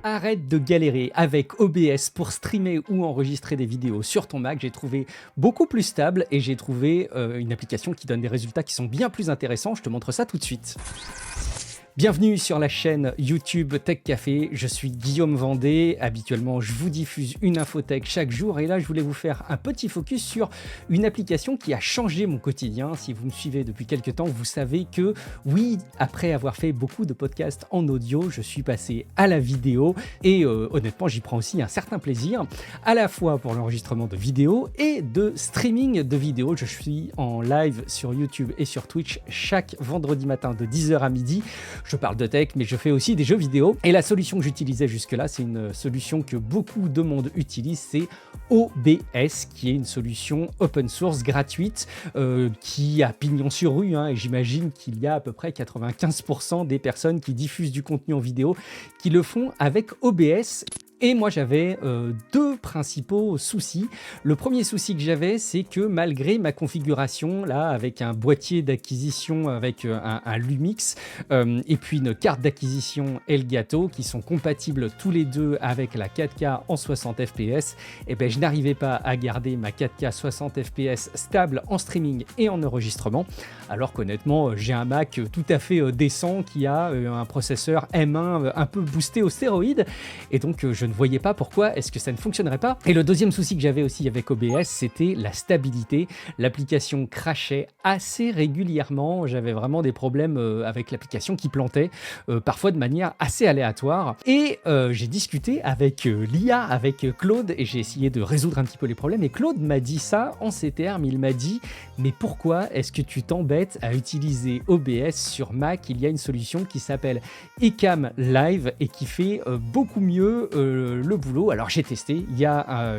Arrête de galérer avec OBS pour streamer ou enregistrer des vidéos sur ton Mac. J'ai trouvé beaucoup plus stable et j'ai trouvé une application qui donne des résultats qui sont bien plus intéressants. Je te montre ça tout de suite. Bienvenue sur la chaîne YouTube Tech Café, je suis Guillaume Vendée. Habituellement, je vous diffuse une infotech chaque jour et là, je voulais vous faire un petit focus sur une application qui a changé mon quotidien. Si vous me suivez depuis quelques temps, vous savez que oui, après avoir fait beaucoup de podcasts en audio, je suis passé à la vidéo et honnêtement, j'y prends aussi un certain plaisir, à la fois pour l'enregistrement de vidéos et de streaming de vidéos. Je suis en live sur YouTube et sur Twitch chaque vendredi matin de 10h à midi. Je parle de tech, mais je fais aussi des jeux vidéo. Et la solution que j'utilisais jusque-là, c'est une solution que beaucoup de monde utilise, c'est OBS, qui est une solution open source gratuite qui a pignon sur rue. Et j'imagine qu'il y a à peu près 95% des personnes qui diffusent du contenu en vidéo qui le font avec OBS. Et moi, j'avais deux principaux soucis. Le premier souci que j'avais, c'est que malgré ma configuration, là, avec un boîtier d'acquisition, avec un Lumix, et puis une carte d'acquisition Elgato, qui sont compatibles tous les deux avec la 4K en 60 fps, et ben, je n'arrivais pas à garder ma 4K 60 fps stable en streaming et en enregistrement, alors qu'honnêtement, j'ai un Mac tout à fait décent qui a un processeur M1 un peu boosté aux stéroïdes, et donc je ne voyais pas pourquoi est-ce que ça ne fonctionnerait pas. Et le deuxième souci que j'avais aussi avec OBS, c'était la stabilité. L'application crashait assez régulièrement. J'avais vraiment des problèmes avec l'application qui plantait, parfois de manière assez aléatoire. Et j'ai discuté avec l'IA, avec Claude, et j'ai essayé de résoudre un petit peu les problèmes. Et Claude m'a dit ça en ces termes. Il m'a dit « Mais pourquoi est-ce que tu t'embêtes à utiliser OBS sur Mac ? Il y a une solution qui s'appelle Ecamm Live et qui fait beaucoup mieux le boulot. » Alors j'ai testé, il y a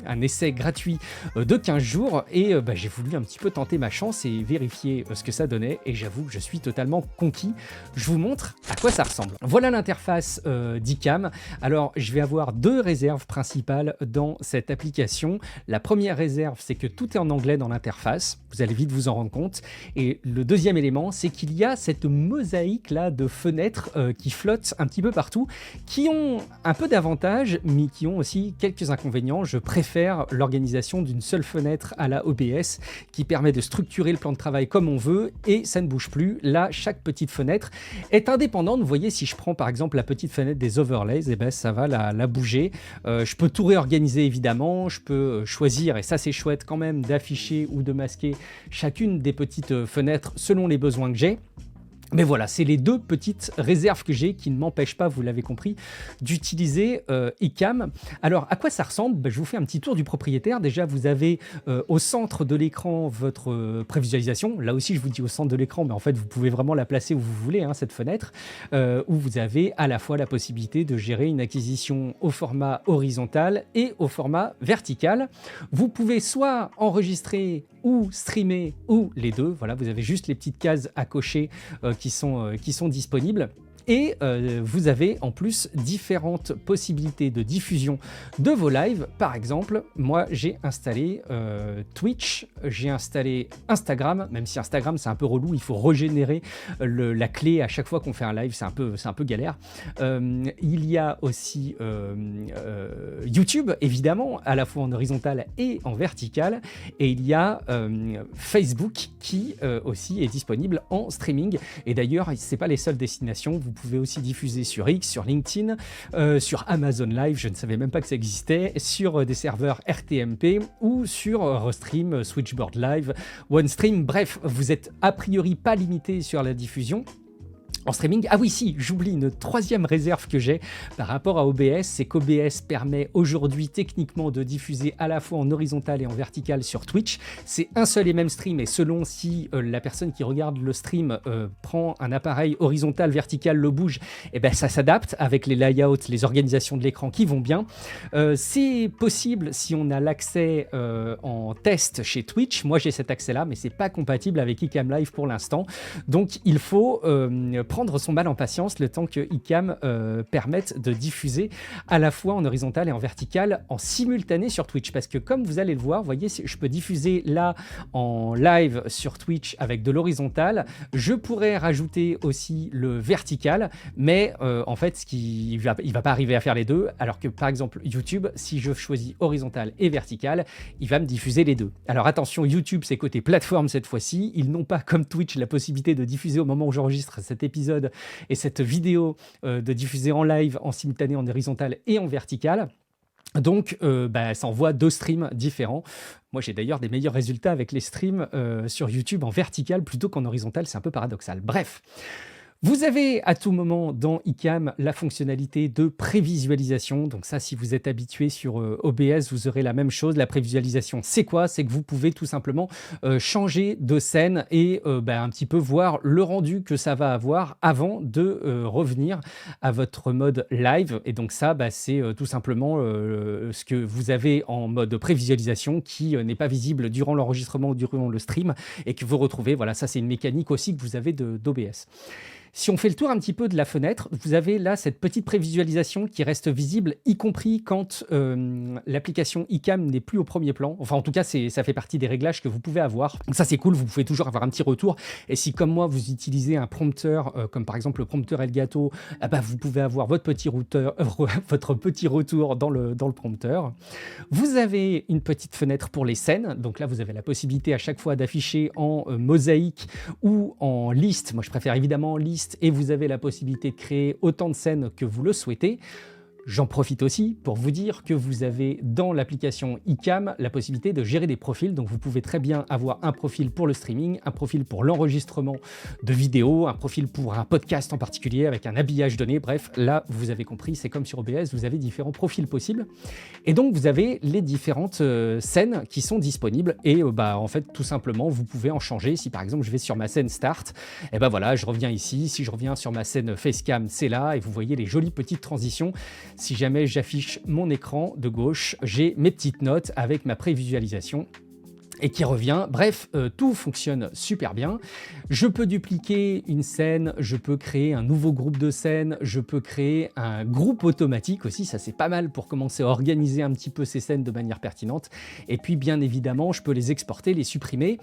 un essai gratuit de 15 jours et j'ai voulu un petit peu tenter ma chance et vérifier ce que ça donnait, et j'avoue que je suis totalement conquis. Je vous montre à quoi ça ressemble. Voilà l'interface d'Ecamm. Alors je vais avoir deux réserves principales dans cette application. La première réserve, c'est que tout est en anglais dans l'interface, vous allez vite vous en rendre compte, et le deuxième élément, c'est qu'il y a cette mosaïque là de fenêtres qui flottent un petit peu partout, qui ont un peu d'avantages, mais qui ont aussi quelques inconvénients. Je préfère l'organisation d'une seule fenêtre à la OBS, qui permet de structurer le plan de travail comme on veut, et ça ne bouge plus. Là, chaque petite fenêtre est indépendante. Vous voyez, si je prends par exemple la petite fenêtre des overlays, et ben, ça va la bouger. Je peux tout réorganiser évidemment, je peux choisir, et ça c'est chouette quand même, d'afficher ou de masquer chacune des petites fenêtres selon les besoins que j'ai. Mais voilà, c'est les deux petites réserves que j'ai qui ne m'empêchent pas, vous l'avez compris, d'utiliser Ecamm. Alors, à quoi ça ressemble ? Je vous fais un petit tour du propriétaire. Déjà, vous avez au centre de l'écran votre prévisualisation. Là aussi, je vous dis au centre de l'écran, mais en fait, vous pouvez vraiment la placer où vous voulez, cette fenêtre, où vous avez à la fois la possibilité de gérer une acquisition au format horizontal et au format vertical. Vous pouvez soit enregistrer ou streamer, ou les deux. Voilà, vous avez juste les petites cases à cocher qui sont disponibles. Et vous avez en plus différentes possibilités de diffusion de vos lives. Par exemple, moi j'ai installé Twitch, j'ai installé Instagram, même si Instagram c'est un peu relou, il faut régénérer la clé à chaque fois qu'on fait un live, c'est un peu galère. Il y a aussi YouTube, évidemment, à la fois en horizontal et en vertical. Et il y a Facebook qui aussi est disponible en streaming. Et d'ailleurs, c'est pas les seules destinations. Vous pouvez aussi diffuser sur X, sur LinkedIn, sur Amazon Live, je ne savais même pas que ça existait, sur des serveurs RTMP ou sur Restream, Switchboard Live, OneStream. Bref, vous êtes a priori pas limité sur la diffusion en streaming. Ah oui, si, j'oublie une troisième réserve que j'ai par rapport à OBS, c'est qu'OBS permet aujourd'hui techniquement de diffuser à la fois en horizontal et en vertical sur Twitch. C'est un seul et même stream, et selon si la personne qui regarde le stream prend un appareil horizontal, vertical, le bouge, et ben ça s'adapte avec les layouts, les organisations de l'écran qui vont bien. C'est possible si on a l'accès en test chez Twitch. Moi j'ai cet accès là, mais c'est pas compatible avec Ecamm Live pour l'instant. Donc il faut prendre son mal en patience le temps que iCam permette de diffuser à la fois en horizontal et en vertical en simultané sur Twitch. Parce que comme vous allez le voir, vous voyez, je peux diffuser là en live sur Twitch avec de l'horizontal. Je pourrais rajouter aussi le vertical, mais en fait, il va pas arriver à faire les deux. Alors que par exemple, YouTube, si je choisis horizontal et vertical, il va me diffuser les deux. Alors attention, YouTube, c'est côté plateforme cette fois-ci. Ils n'ont pas, comme Twitch, la possibilité de diffuser au moment où j'enregistre cet épisode et cette vidéo, de diffuser en live, en simultané, en horizontal et en vertical. Donc, ça envoie 2 streams différents. Moi, j'ai d'ailleurs des meilleurs résultats avec les streams sur YouTube en vertical plutôt qu'en horizontal. C'est un peu paradoxal. Bref. Vous avez à tout moment dans iCam la fonctionnalité de prévisualisation. Donc ça, si vous êtes habitué sur OBS, vous aurez la même chose. La prévisualisation, c'est quoi? C'est que vous pouvez tout simplement changer de scène et un petit peu voir le rendu que ça va avoir avant de revenir à votre mode live. Et donc ça, c'est tout simplement ce que vous avez en mode prévisualisation qui n'est pas visible durant l'enregistrement ou durant le stream et que vous retrouvez. Voilà, ça c'est une mécanique aussi que vous avez d'OBS. Si on fait le tour un petit peu de la fenêtre, vous avez là cette petite prévisualisation qui reste visible, y compris quand l'application iCam n'est plus au premier plan. Enfin, en tout cas, ça fait partie des réglages que vous pouvez avoir. Donc ça, c'est cool, vous pouvez toujours avoir un petit retour. Et si, comme moi, vous utilisez un prompteur, comme par exemple le prompteur Elgato, vous pouvez avoir votre petit retour dans le prompteur. Vous avez une petite fenêtre pour les scènes. Donc là, vous avez la possibilité à chaque fois d'afficher en mosaïque ou en liste. Moi, je préfère évidemment en liste. Et vous avez la possibilité de créer autant de scènes que vous le souhaitez. J'en profite aussi pour vous dire que vous avez dans l'application iCam la possibilité de gérer des profils. Donc vous pouvez très bien avoir un profil pour le streaming, un profil pour l'enregistrement de vidéos, un profil pour un podcast en particulier avec un habillage donné. Bref, là, vous avez compris, c'est comme sur OBS, vous avez différents profils possibles. Et donc vous avez les différentes scènes qui sont disponibles. Et en fait, tout simplement, vous pouvez en changer. Si par exemple, je vais sur ma scène Start, et voilà, je reviens ici. Si je reviens sur ma scène Facecam, c'est là. Et vous voyez les jolies petites transitions. Si jamais j'affiche mon écran de gauche, j'ai mes petites notes avec ma prévisualisation et qui revient. Bref, tout fonctionne super bien. Je peux dupliquer une scène, je peux créer un nouveau groupe de scènes, je peux créer un groupe automatique aussi, ça c'est pas mal pour commencer à organiser un petit peu ces scènes de manière pertinente. Et puis bien évidemment, je peux les exporter, les supprimer.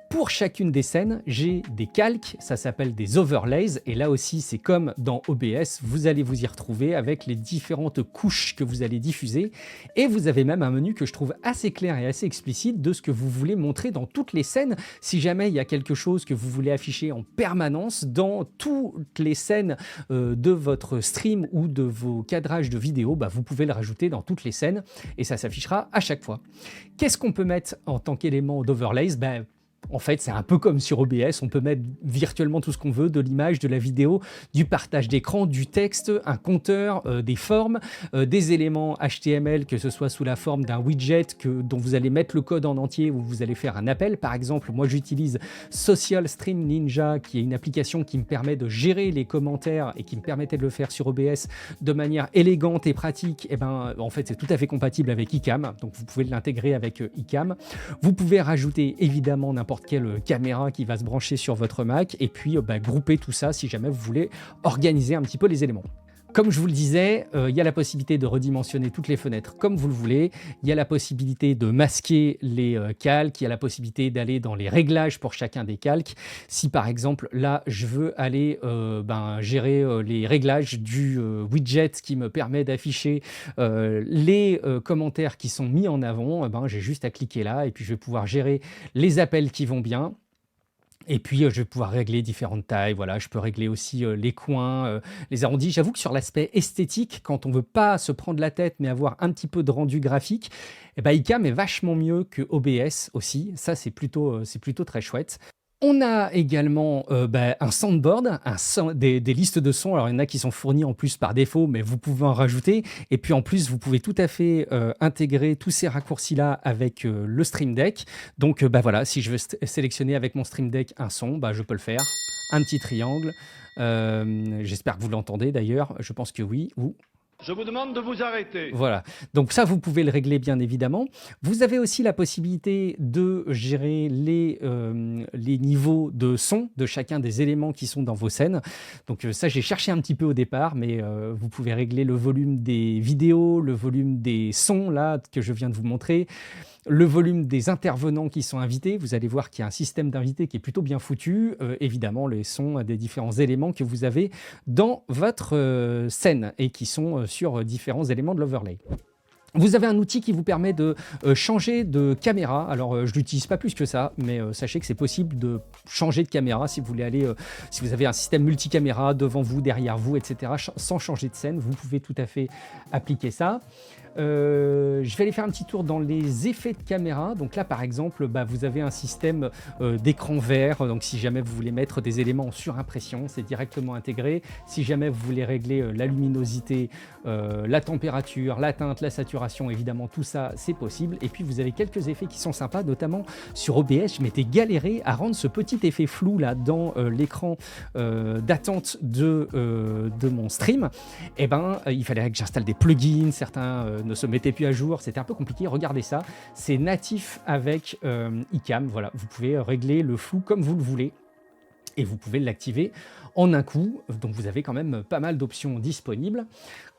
Pour chacune des scènes, j'ai des calques, ça s'appelle des overlays, et là aussi c'est comme dans OBS, vous allez vous y retrouver avec les différentes couches que vous allez diffuser, et vous avez même un menu que je trouve assez clair et assez explicite de ce que vous voulez montrer dans toutes les scènes. Si jamais il y a quelque chose que vous voulez afficher en permanence dans toutes les scènes de votre stream ou de vos cadrages de vidéos, vous pouvez le rajouter dans toutes les scènes, et ça s'affichera à chaque fois. Qu'est-ce qu'on peut mettre en tant qu'élément d'overlays? En fait, c'est un peu comme sur OBS, on peut mettre virtuellement tout ce qu'on veut, de l'image, de la vidéo, du partage d'écran, du texte, un compteur, des formes, des éléments HTML, que ce soit sous la forme d'un widget dont vous allez mettre le code en entier ou vous allez faire un appel. Par exemple, moi j'utilise Social Stream Ninja, qui est une application qui me permet de gérer les commentaires et qui me permettait de le faire sur OBS de manière élégante et pratique. En fait, c'est tout à fait compatible avec iCam, donc vous pouvez l'intégrer avec iCam. Vous pouvez rajouter évidemment n'importe quelle caméra qui va se brancher sur votre Mac et puis grouper tout ça si jamais vous voulez organiser un petit peu les éléments. Comme je vous le disais, il y a la possibilité de redimensionner toutes les fenêtres comme vous le voulez, il y a la possibilité de masquer les calques, il y a la possibilité d'aller dans les réglages pour chacun des calques. Si par exemple là je veux aller gérer les réglages du widget qui me permet d'afficher les commentaires qui sont mis en avant, j'ai juste à cliquer là et puis je vais pouvoir gérer les appels qui vont bien. Et puis, je vais pouvoir régler différentes tailles. Voilà, je peux régler aussi les coins, les arrondis. J'avoue que sur l'aspect esthétique, quand on veut pas se prendre la tête, mais avoir un petit peu de rendu graphique, iCam est vachement mieux que OBS aussi. Ça, c'est plutôt très chouette. On a également un soundboard, des listes de sons. Alors, il y en a qui sont fournis en plus par défaut, mais vous pouvez en rajouter. Et puis, en plus, vous pouvez tout à fait intégrer tous ces raccourcis-là avec le Stream Deck. Donc, voilà, si je veux sélectionner avec mon Stream Deck un son, je peux le faire. Un petit triangle. J'espère que vous l'entendez d'ailleurs. Je pense que oui. Je vous demande de vous arrêter. Voilà, donc ça, vous pouvez le régler bien évidemment. Vous avez aussi la possibilité de gérer les niveaux de son de chacun des éléments qui sont dans vos scènes. Donc ça, j'ai cherché un petit peu au départ, mais vous pouvez régler le volume des vidéos, le volume des sons là que je viens de vous montrer, le volume des intervenants qui sont invités. Vous allez voir qu'il y a un système d'invités qui est plutôt bien foutu. Évidemment, les sons des différents éléments que vous avez dans votre scène et qui sont sur différents éléments de l'overlay. Vous avez un outil qui vous permet de changer de caméra. Alors, je ne l'utilise pas plus que ça, mais sachez que c'est possible de changer de caméra si vous voulez aller, si vous avez un système multicaméra devant vous, derrière vous, etc., sans changer de scène, vous pouvez tout à fait appliquer ça. Je vais aller faire un petit tour dans les effets de caméra. Donc là, par exemple, vous avez un système d'écran vert. Donc si jamais vous voulez mettre des éléments en surimpression, c'est directement intégré. Si jamais vous voulez régler la luminosité, la température, la teinte, la saturation, évidemment, tout ça, c'est possible. Et puis, vous avez quelques effets qui sont sympas, notamment sur OBS. Je m'étais galéré à rendre ce petit effet flou là dans l'écran d'attente de mon stream. Et il fallait que j'installe des plugins. Certains ne se mettaient plus à jour, c'était un peu compliqué. Regardez ça, c'est natif avec iCam. Voilà, vous pouvez régler le flou comme vous le voulez et vous pouvez l'activer en un coup. Donc vous avez quand même pas mal d'options disponibles.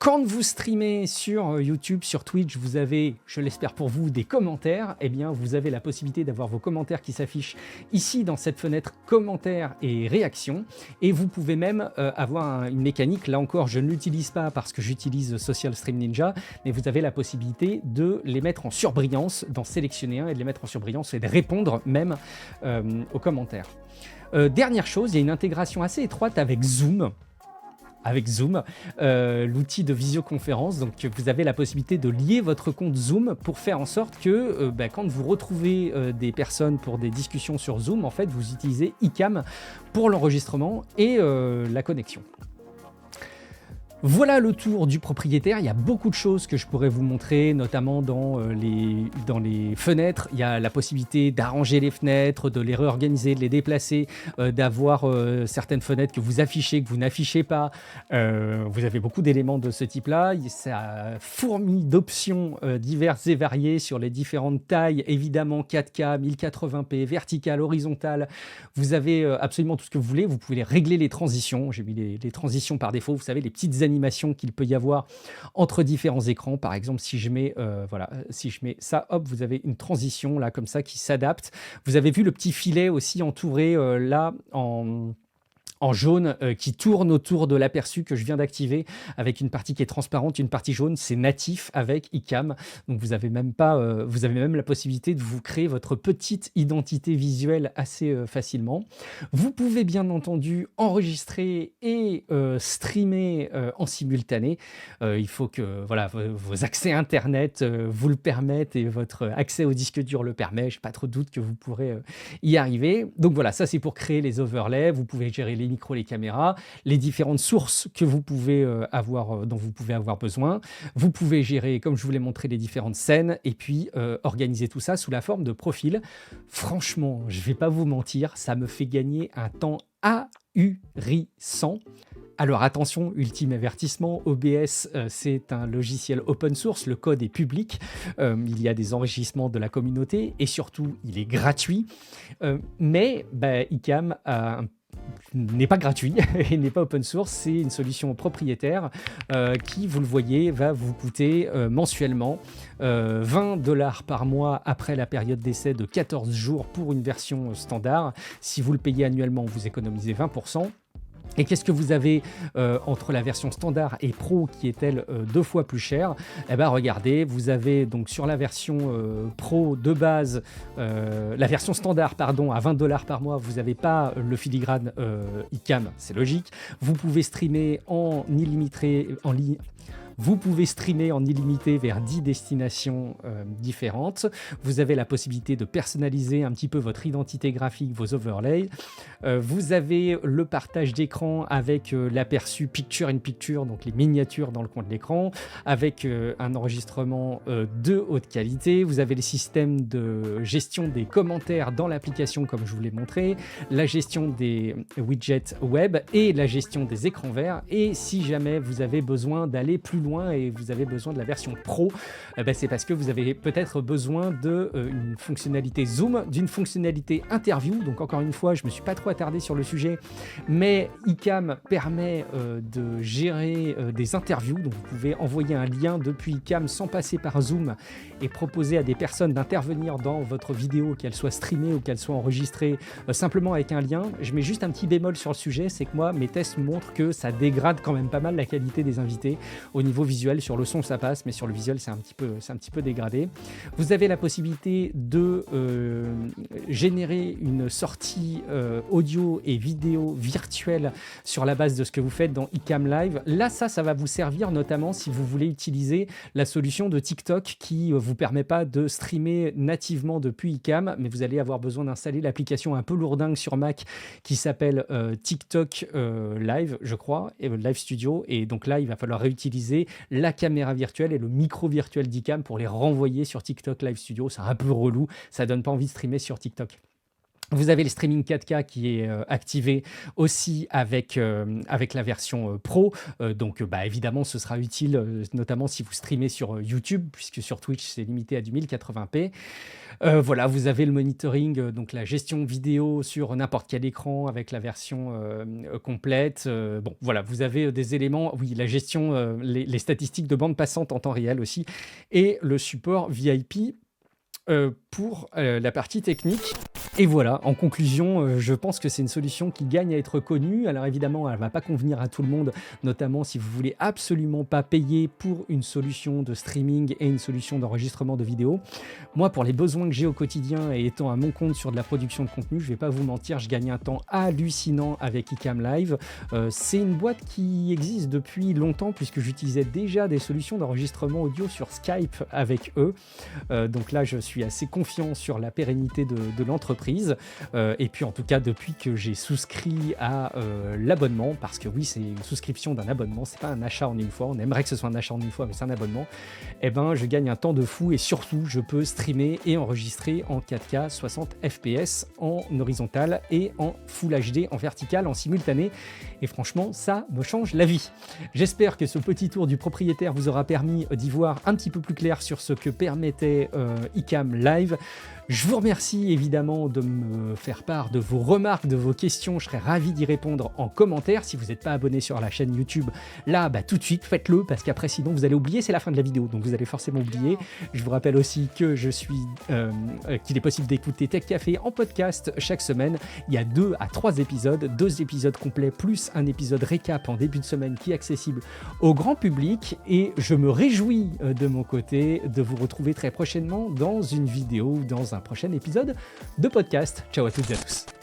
Quand vous streamez sur YouTube, sur Twitch, vous avez, je l'espère pour vous, des commentaires. Eh bien, vous avez la possibilité d'avoir vos commentaires qui s'affichent ici dans cette fenêtre commentaires et réactions. Et vous pouvez même avoir une mécanique. Là encore, je ne l'utilise pas parce que j'utilise Social Stream Ninja, mais vous avez la possibilité de les mettre en surbrillance, d'en sélectionner un et de les mettre en surbrillance et de répondre même aux commentaires. Dernière chose, il y a une intégration assez étroite avec Zoom. L'outil de visioconférence. Donc vous avez la possibilité de lier votre compte Zoom pour faire en sorte que quand vous retrouvez des personnes pour des discussions sur Zoom, en fait, vous utilisez iCam pour l'enregistrement et la connexion. Voilà le tour du propriétaire. Il y a beaucoup de choses que je pourrais vous montrer, notamment dans les fenêtres. Il y a la possibilité d'arranger les fenêtres, de les réorganiser, de les déplacer, d'avoir certaines fenêtres que vous affichez, que vous n'affichez pas. Vous avez beaucoup d'éléments de ce type-là. Ça fourmille d'options diverses et variées sur les différentes tailles, évidemment 4K, 1080p, verticale, horizontale. Vous avez absolument tout ce que vous voulez. Vous pouvez régler les transitions. J'ai mis les transitions par défaut. Vous savez, les petites animations qu'il peut y avoir entre différents écrans. Par exemple, si je mets ça, hop, vous avez une transition là comme ça qui s'adapte. Vous avez vu le petit filet aussi entouré là en jaune qui tourne autour de l'aperçu que je viens d'activer avec une partie qui est transparente, une partie jaune. C'est natif avec iCam. Donc vous avez même la possibilité de vous créer votre petite identité visuelle assez facilement. Vous pouvez bien entendu enregistrer et streamer en simultané. Il faut que vos accès internet vous le permettent et votre accès au disque dur le permet. Je n'ai pas trop de doute que vous pourrez y arriver. Donc voilà, ça c'est pour créer les overlays. Vous pouvez gérer les micros, les caméras, les différentes sources que vous pouvez dont vous pouvez avoir besoin. Vous pouvez gérer, comme je vous l'ai montré, les différentes scènes et puis organiser tout ça sous la forme de profil. Franchement, je ne vais pas vous mentir, ça me fait gagner un temps ahurissant. Alors attention, ultime avertissement, OBS c'est un logiciel open source, le code est public, il y a des enrichissements de la communauté et surtout il est gratuit, mais iCam n'est pas gratuit et n'est pas open source, c'est une solution propriétaire qui, vous le voyez, va vous coûter mensuellement $20 par mois après la période d'essai de 14 jours pour une version standard. Si vous le payez annuellement, vous économisez 20%. Et qu'est-ce que vous avez entre la version standard et pro qui est elle 2 fois plus chère? Eh bien regardez, vous avez donc sur la version pro de base, la version standard pardon, à $20 par mois, vous n'avez pas le filigrane iCam, c'est logique. Vous pouvez streamer en illimité, Vous pouvez streamer en illimité vers 10 destinations différentes. Vous avez la possibilité de personnaliser un petit peu votre identité graphique, vos overlays. Vous avez le partage d'écran avec l'aperçu picture in picture, donc les miniatures dans le coin de l'écran, avec un enregistrement de haute qualité. Vous avez les systèmes de gestion des commentaires dans l'application, comme je vous l'ai montré, la gestion des widgets web et la gestion des écrans verts. Et si jamais vous avez besoin d'aller plus loin loin et vous avez besoin de la version Pro, c'est parce que vous avez peut-être besoin d'une fonctionnalité Zoom, d'une fonctionnalité interview. Donc encore une fois, je me suis pas trop attardé sur le sujet, mais iCam permet de gérer des interviews. Donc vous pouvez envoyer un lien depuis iCam sans passer par Zoom et proposer à des personnes d'intervenir dans votre vidéo, qu'elle soit streamée ou qu'elle soit enregistrée, simplement avec un lien. Je mets juste un petit bémol sur le sujet, c'est que moi, mes tests montrent que ça dégrade quand même pas mal la qualité des invités. Au niveau visuel, sur le son ça passe, mais sur le visuel c'est un petit peu dégradé. Vous avez la possibilité de générer une sortie audio et vidéo virtuelle sur la base de ce que vous faites dans iCam Live. Là, ça va vous servir notamment si vous voulez utiliser la solution de TikTok qui vous permet pas de streamer nativement depuis iCam, mais vous allez avoir besoin d'installer l'application un peu lourdingue sur Mac qui s'appelle TikTok Live, je crois, et Live Studio. Et donc là, il va falloir réutiliser la caméra virtuelle et le micro virtuel d'iCam pour les renvoyer sur TikTok Live Studio. C'est un peu relou, ça donne pas envie de streamer sur TikTok. Vous avez le streaming 4K qui est activé aussi avec la version Pro. Donc évidemment, ce sera utile, notamment si vous streamez sur YouTube, puisque sur Twitch, c'est limité à du 1080p. Voilà, vous avez le monitoring, donc la gestion vidéo sur n'importe quel écran avec la version complète. Voilà, vous avez des éléments, oui, la gestion, les statistiques de bande passante en temps réel aussi, et le support VIP pour la partie technique. Et voilà, en conclusion, je pense que c'est une solution qui gagne à être connue. Alors évidemment, elle ne va pas convenir à tout le monde, notamment si vous voulez absolument pas payer pour une solution de streaming et une solution d'enregistrement de vidéo. Moi, pour les besoins que j'ai au quotidien et étant à mon compte sur de la production de contenu, je ne vais pas vous mentir, je gagne un temps hallucinant avec iCam Live. C'est une boîte qui existe depuis longtemps puisque j'utilisais déjà des solutions d'enregistrement audio sur Skype avec eux. Donc là, je suis assez confiant sur la pérennité de l'entreprise. Et puis en tout cas depuis que j'ai souscrit à l'abonnement, parce que oui, c'est une souscription d'un abonnement, c'est pas un achat en une fois, on aimerait que ce soit un achat en une fois mais c'est un abonnement, et je gagne un temps de fou et surtout je peux streamer et enregistrer en 4K 60 fps en horizontal et en Full HD en vertical en simultané, et franchement ça me change la vie. J'espère que ce petit tour du propriétaire vous aura permis d'y voir un petit peu plus clair sur ce que permettait iCam Live. Je vous remercie évidemment de me faire part de vos remarques, de vos questions. Je serais ravi d'y répondre en commentaire. Si vous n'êtes pas abonné sur la chaîne YouTube, là, tout de suite, faites-le parce qu'après, sinon, vous allez oublier. C'est la fin de la vidéo, donc vous allez forcément oublier. Je vous rappelle aussi que qu'il est possible d'écouter Tech Café en podcast chaque semaine. Il y a 2 à 3 épisodes, 2 épisodes complets plus un épisode récap en début de semaine qui est accessible au grand public. Et je me réjouis de mon côté de vous retrouver très prochainement dans une vidéo ou dans un prochain épisode de podcast. Ciao à toutes et à tous.